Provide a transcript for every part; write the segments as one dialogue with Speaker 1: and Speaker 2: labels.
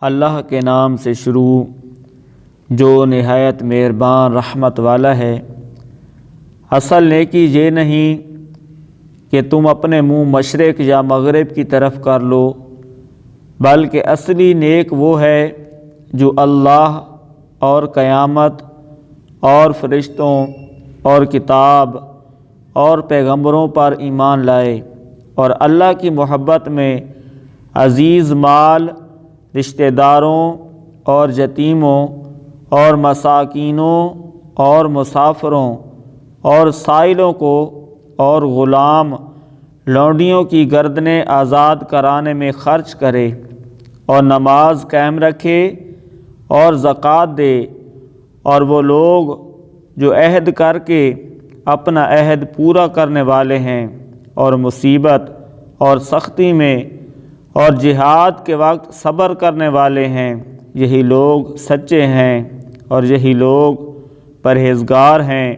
Speaker 1: اللہ کے نام سے شروع جو نہایت مہربان رحمت والا ہے۔ اصل نیکی یہ نہیں کہ تم اپنے منہ مشرق یا مغرب کی طرف کر لو، بلکہ اصلی نیک وہ ہے جو اللہ اور قیامت اور فرشتوں اور کتاب اور پیغمبروں پر ایمان لائے اور اللہ کی محبت میں عزیز مال، رشتہ داروں اور یتیموں اور مساکینوں اور مسافروں اور سائلوں کو اور غلام لونڈیوں کی گردنیں آزاد کرانے میں خرچ کرے اور نماز قائم رکھے اور زکوٰۃ دے، اور وہ لوگ جو عہد کر کے اپنا عہد پورا کرنے والے ہیں اور مصیبت اور سختی میں اور جہاد کے وقت صبر کرنے والے ہیں، یہی لوگ سچے ہیں اور یہی لوگ پرہیزگار ہیں۔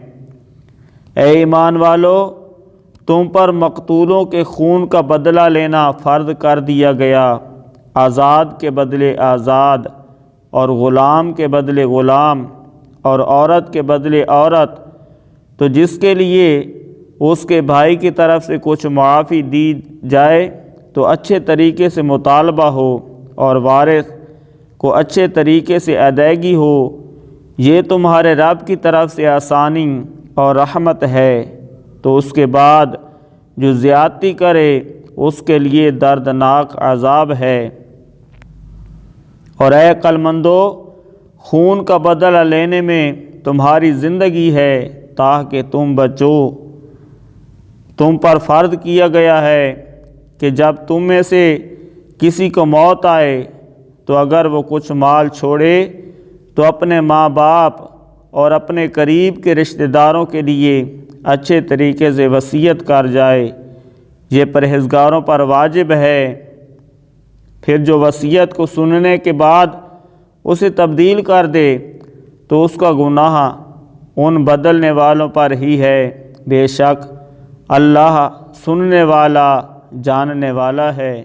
Speaker 1: اے ایمان والو، تم پر مقتولوں کے خون کا بدلہ لینا فرض کر دیا گیا، آزاد کے بدلے آزاد اور غلام کے بدلے غلام اور عورت کے بدلے عورت، تو جس کے لیے اس کے بھائی کی طرف سے کچھ معافی دی جائے تو اچھے طریقے سے مطالبہ ہو اور وارث کو اچھے طریقے سے ادائیگی ہو، یہ تمہارے رب کی طرف سے آسانی اور رحمت ہے۔ تو اس کے بعد جو زیادتی کرے اس کے لیے دردناک عذاب ہے۔ اور اے عقل مندو، خون کا بدلہ لینے میں تمہاری زندگی ہے تاکہ تم بچو۔ تم پر فرض کیا گیا ہے کہ جب تم میں سے کسی کو موت آئے تو اگر وہ کچھ مال چھوڑے تو اپنے ماں باپ اور اپنے قریب کے رشتہ داروں کے لیے اچھے طریقے سے وصیت کر جائے، یہ پرہیزگاروں پر واجب ہے۔ پھر جو وصیت کو سننے کے بعد اسے تبدیل کر دے تو اس کا گناہ ان بدلنے والوں پر ہی ہے، بے شک اللہ سننے والا جاننے والا ہے۔